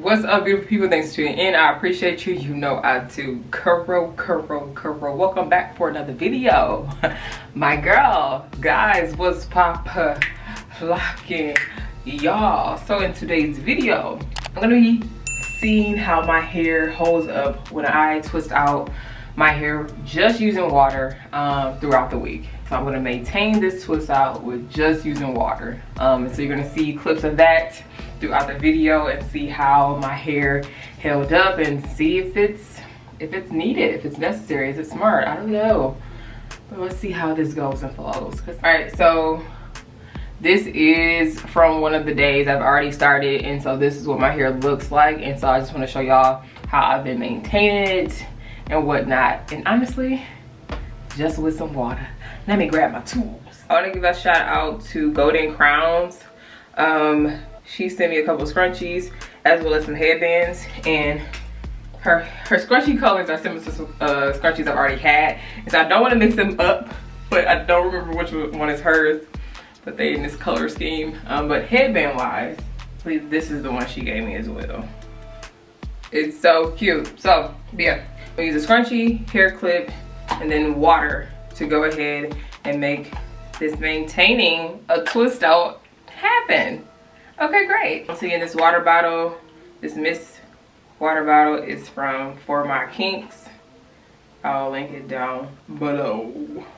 What's up, beautiful people? Thanks for tuning in. I appreciate you. You know I do. Kuro. Welcome back for another video. My girl, guys, what's locking, y'all? So in today's video, I'm gonna be seeing how my hair holds up when I twist out my hair just using water throughout the week. So I'm gonna maintain this twist out with just using water. So you're gonna see clips of that throughout the video and see how my hair held up and see if it's needed, if it's necessary, is it smart? I don't know. But let's see how this goes and flows. All right, so this is from one of the days I've already started, and so this is what my hair looks like. And so I just want to show y'all how I've been maintaining it and whatnot. And honestly, just with some water. Let me grab my tools. I want to give a shout out to Golden Crowns. She sent me a couple scrunchies as well as some headbands, and her scrunchie colors are similar to some scrunchies I've already had. And so I don't want to mix them up, but I don't remember which one is hers, but they in this color scheme. But headband wise, please, this is the one she gave me as well. It's so cute. So yeah, we use a scrunchie, hair clip, and then water to go ahead and make this maintaining a twist out happen. Okay, great. So in this water bottle, this mist water bottle is from For My Kinks. I'll link it down below.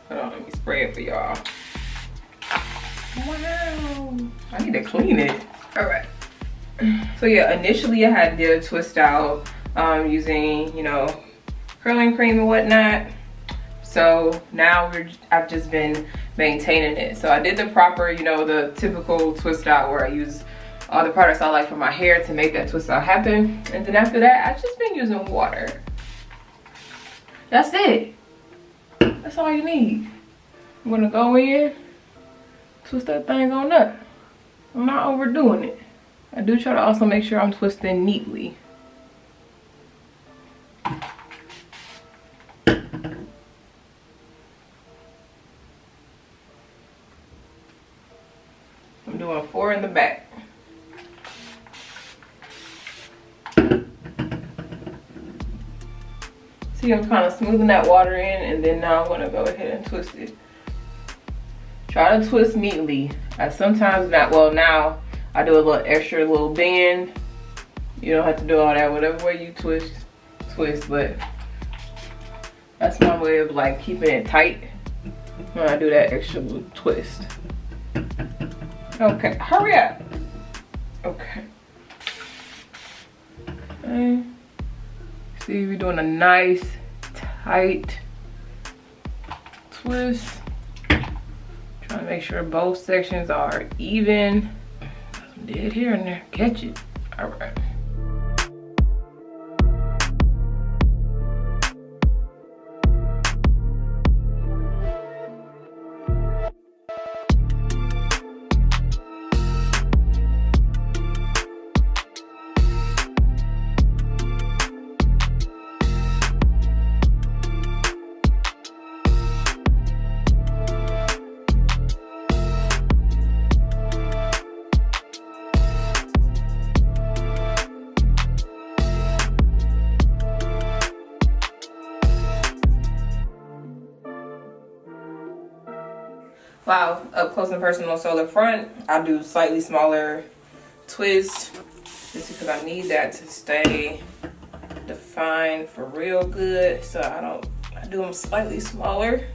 Hold on, let me spray it for y'all. Wow, I need to clean it. All right. So yeah, initially I did a twist out using, you know, curling cream and whatnot. So now I've just been maintaining it. So I did the proper, you know, the typical twist out where I use all the products I like for my hair to make that twist out happen. And then after that, I've just been using water. That's it. That's all you need. I'm gonna go in, twist that thing on up. I'm not overdoing it. I do try to also make sure I'm twisting neatly. I'm doing 4 in the back. See, I'm kind of smoothing that water in, and then now I'm gonna go ahead and twist it. Try to twist neatly. I sometimes not, well now I do a little extra little bend. You don't have to do all that, whatever way you twist, but that's my way of like keeping it tight when I do that extra little twist. Okay, hurry up. Okay. Okay. See, we're doing a nice, tight twist. Trying to make sure both sections are even. Some dead hair in there. Catch it. All right. Wow, up close and personal. So the front, I do slightly smaller twists just because I need that to stay defined for real good. So I do them slightly smaller.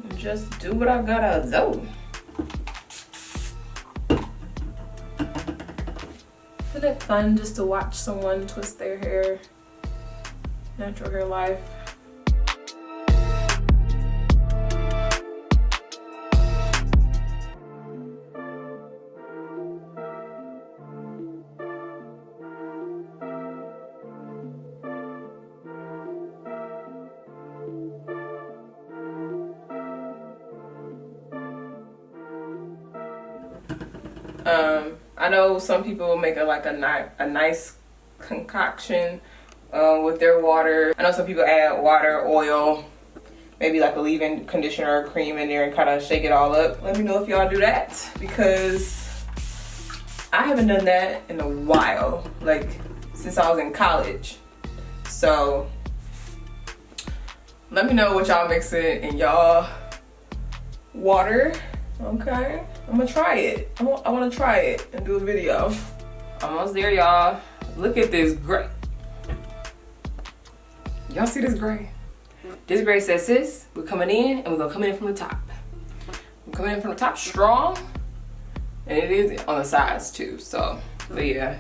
And just do what I gotta do. Isn't it fun just to watch someone twist their hair? Natural hair life. I know some people make a nice concoction with their water. I know some people add water, oil, maybe like a leave-in conditioner or cream in there and kind of shake it all up. Let me know if y'all do that, because I haven't done that in a while, like since I was in college. So let me know what y'all mixing in y'all water. Okay, I'm gonna try it. I want to try it and do a video. Almost there, y'all. Look at this gray. Y'all see this gray? This gray says, sis, we're coming in and we're gonna come in from the top. We're coming in from the top strong, and it is on the sides too. So, but yeah,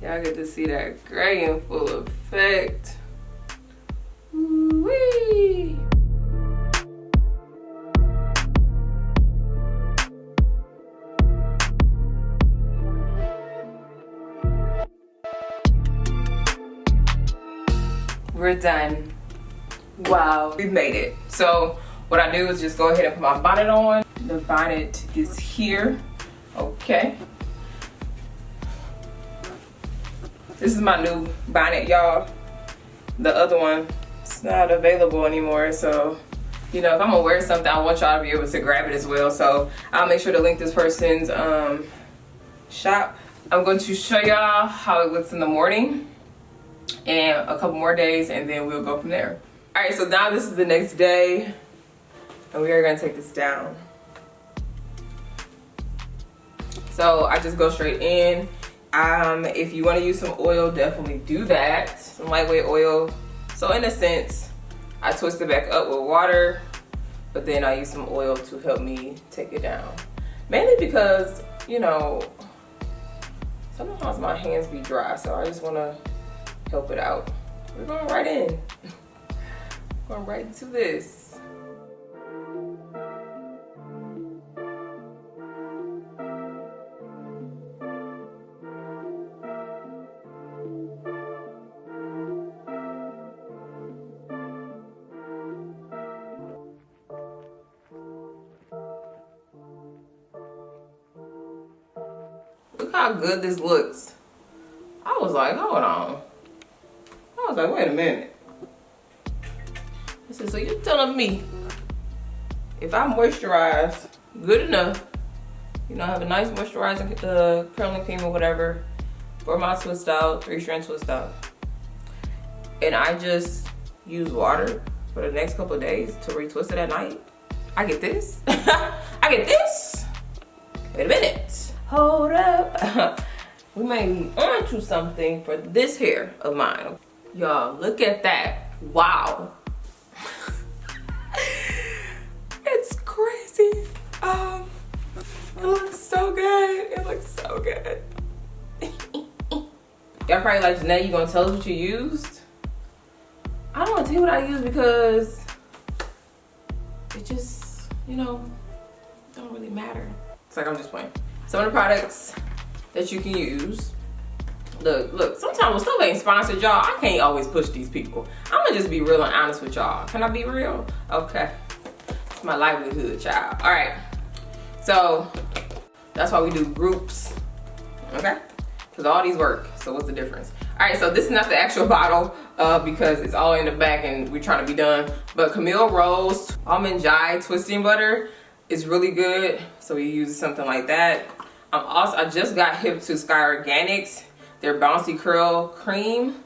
y'all get to see that gray in full effect. Woo-wee. We're done. Wow, we've made it. So what I do is just go ahead and put my bonnet on. The bonnet is here. Okay. This is my new bonnet, y'all. The other one, it's not available anymore. So, you know, if I'm gonna wear something, I want y'all to be able to grab it as well. So I'll make sure to link this person's shop. I'm going to show y'all how it looks in the morning and a couple more days, and then we'll go from there. All right, so now this is the next day, and we are gonna take this down. So I just go straight in. If you wanna use some oil, definitely do that. Some lightweight oil. So in a sense, I twist it back up with water, but then I use some oil to help me take it down. Mainly because, you know, sometimes my hands be dry, so I just wanna help it out. We're going right in. Going right into this. Look how good this looks. I was like, hold on. I was like, wait a minute. I said, so you're telling me if I moisturize good enough, you know, have a nice moisturizing curling cream or whatever for my twist out, 3-strand twist out, and I just use water for the next couple of days to retwist it at night, I get this? I get this? Wait a minute. Hold up. We may be onto something for this hair of mine. Y'all, look at that. Wow. It's crazy. It looks so good. It looks so good. Y'all probably like, Janae, you gonna tell us what you used? I don't wanna tell you what I used because it just, you know, don't really matter. It's like I'm just playing. Some of the products that you can use. Look, sometimes when stuff ain't sponsored, y'all, I can't always push these people. I'm gonna just be real and honest with y'all. Can I be real? Okay. It's my livelihood, child. All right. So that's why we do groups, okay? Because all these work. So what's the difference? All right, so this is not the actual bottle because it's all in the back and we're trying to be done. But Camille Rose Almond Jai Twisting Butter is really good. So we use something like that. I just got hip to Sky Organics, their Bouncy Curl Cream.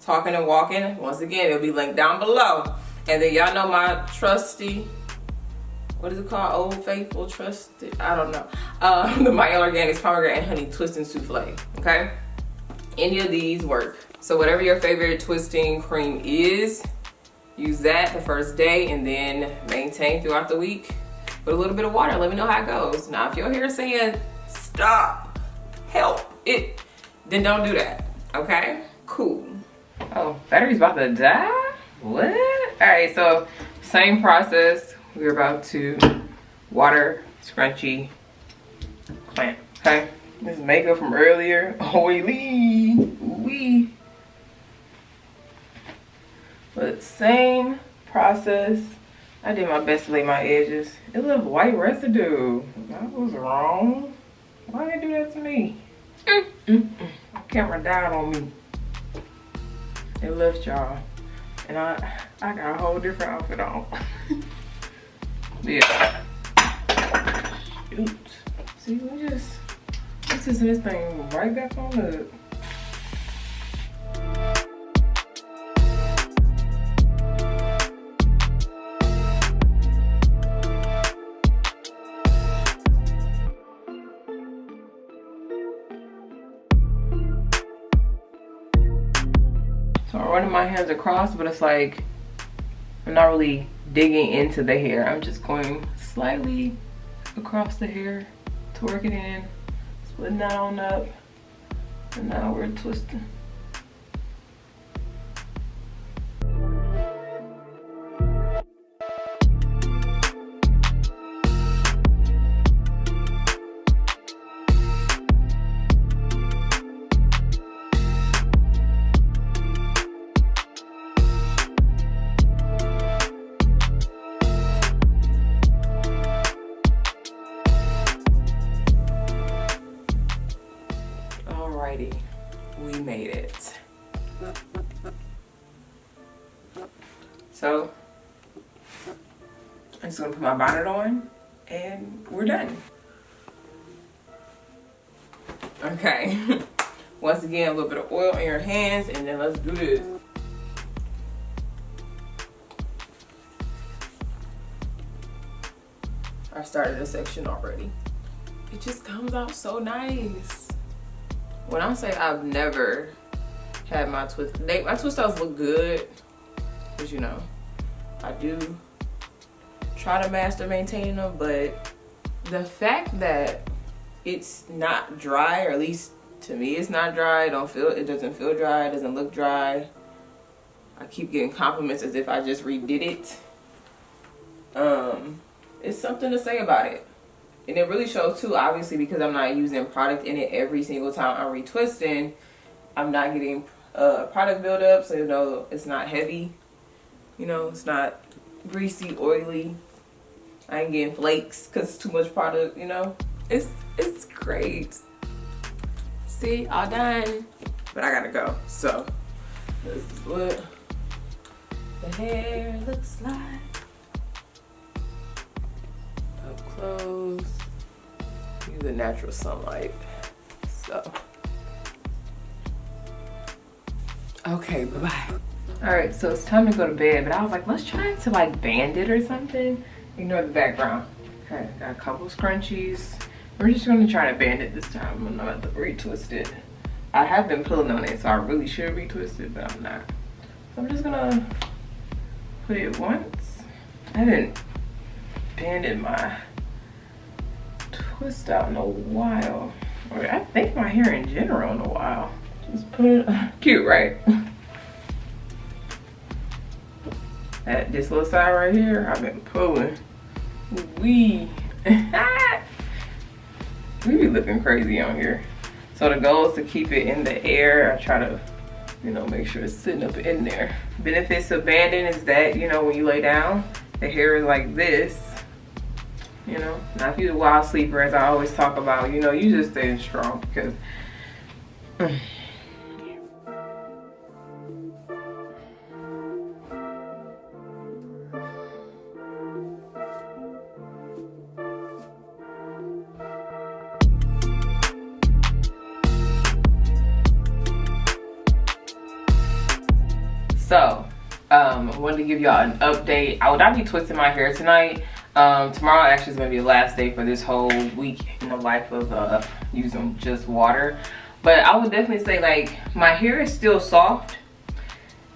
Talking and Walking. Once again, it'll be linked down below. And then y'all know my trusty, what is it called? Old Faithful Trusted? I don't know. The My Organics Pomegranate Honey Twisting Souffle, okay? Any of these work. So whatever your favorite twisting cream is, use that the first day and then maintain throughout the week with a little bit of water. Let me know how it goes. Now, if your hair is saying, stop, help it, then don't do that, okay? Cool. Oh, battery's about to die? What? All right, so same process. We're about to water, scrunchie, clamp, okay? This makeup from earlier, oily, wee. But same process. I did my best to lay my edges. It left white residue. I was wrong. Why did they do that to me? Camera died on me. It left, y'all. And I got a whole different outfit on. Yeah. Shoot. See, we just this thing right back on up. So I'm running my hands across, but it's like I'm not really digging into the hair. I'm just going slightly across the hair to work it in, splitting that on up, and now we're twisting. Alrighty, we made it. So I'm just gonna put my bonnet on and we're done. Okay. Once again, a little bit of oil in your hands and then let's do this. I started a section already. It just comes out so nice. When I say I've never had my twist outs look good, because you know, I do try to master maintaining them, but the fact that it's not dry, or at least to me it's not dry, it doesn't feel dry, it doesn't look dry. I keep getting compliments as if I just redid it. It's something to say about it. And it really shows too, obviously, because I'm not using product in it every single time I'm retwisting. I'm not getting product buildup, so you know it's not heavy. You know, it's not greasy, oily. I ain't getting flakes because it's too much product, you know. It's great. See, all done. But I gotta go, so this is what the hair looks like. Up close. Use the natural sunlight. So. Okay, bye-bye. Alright, so it's time to go to bed, but I was like, let's try to like band it or something. Ignore the background. Okay, got a couple scrunchies. We're just gonna try to band it this time. I'm not about to retwist it. I have been pulling on it, so I really should retwist it, but I'm not. So I'm just gonna put it once. I haven't banded my twist out in a while. Or I think my hair in general in a while. Just put it, cute, right? This little side right here, I've been pulling. We be looking crazy on here. So the goal is to keep it in the air. I try to, you know, make sure it's sitting up in there. Benefits of banding is that, you know, when you lay down, the hair is like this. You know, now if you're a wild sleeper, as I always talk about, you know, you just staying strong because so, I wanted to give y'all an update. I would not be twisting my hair tonight. Tomorrow actually is going to be the last day for this whole week in the life of using just water. But I would definitely say, like, my hair is still soft,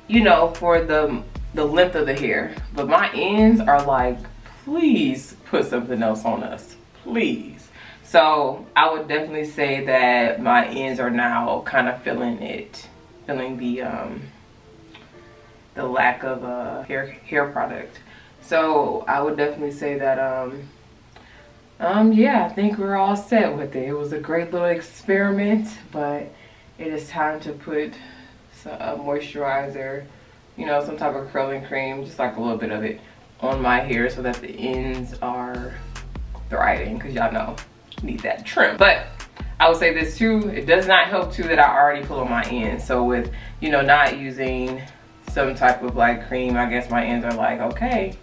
you know, for the length of the hair. But my ends are like, please put something else on us, please. So I would definitely say that my ends are now kind of feeling the lack of hair product. So I would definitely say that yeah, I think we're all set with it. It was a great little experiment, but it is time to put a moisturizer, you know, some type of curling cream, just like a little bit of it on my hair so that the ends are thriving, because y'all know need that trim. But I would say this too, it does not help too that I already pull on my ends. So with, you know, not using some type of like cream, I guess my ends are like, okay,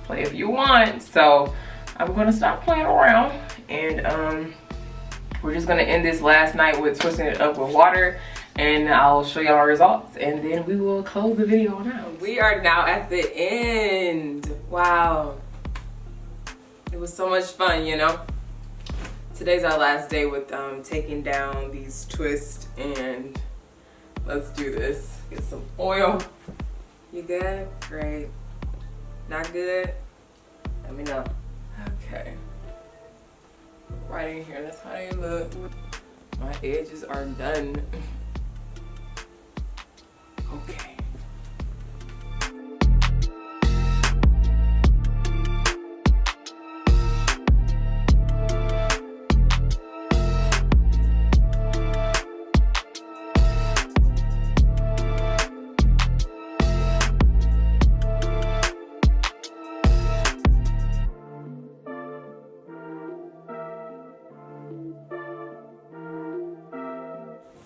play if you want. So I'm gonna stop playing around, and we're just gonna end this last night with twisting it up with water, and I'll show y'all our results, and then we will close the video out. We are now at the end. Wow, it was so much fun, you know. Today's our last day with taking down these twists, and let's do this. Get some oil. You good? Great. Not good? Let me know. Okay. Right in here, that's how they look. My edges are done. Okay.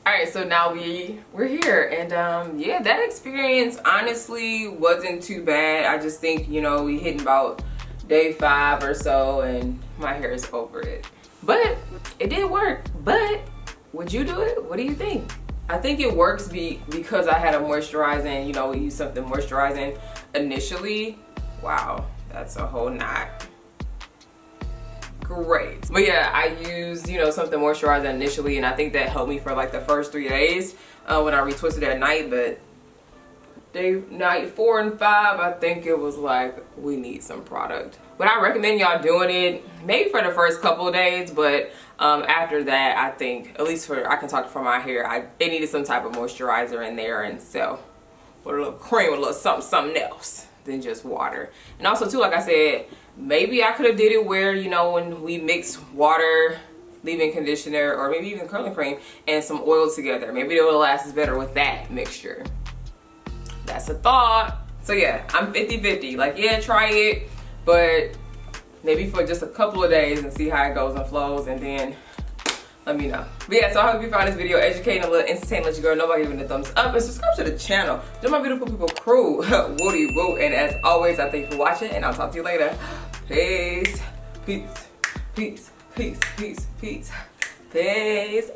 Alright, so now we're here, and yeah, that experience honestly wasn't too bad. I just think, you know, we hitting about day 5 or so, and my hair is over it. But it did work. But would you do it? What do you think? I think it works because I had a moisturizing, you know, we used something moisturizing initially. Wow, that's a whole knot. Great. But yeah, I used, you know, something moisturizing initially, and I think that helped me for like the first 3 days when I retwisted at night. But night 4 and 5, I think it was like, we need some product. But I recommend y'all doing it maybe for the first couple of days, but after that, I think, at least I can talk for my hair, it needed some type of moisturizer in there, and so with a little cream, with a little something else than just water. And also too, like I said, maybe I could have did it where, you know, when we mix water, leave-in conditioner, or maybe even curling cream and some oil together, maybe it would last better with that mixture. That's a thought. So yeah, I'm 50-50. Like, yeah, try it, but maybe for just a couple of days and see how it goes and flows, and then let me know. But yeah, so I hope you found this video educating, a little entertaining, let your girl know by giving it a thumbs up, and subscribe to the channel. Join my beautiful people crew. Woody woo. And as always, I thank you for watching, and I'll talk to you later. Peace. Peace. Peace. Peace. Peace. Peace. Peace.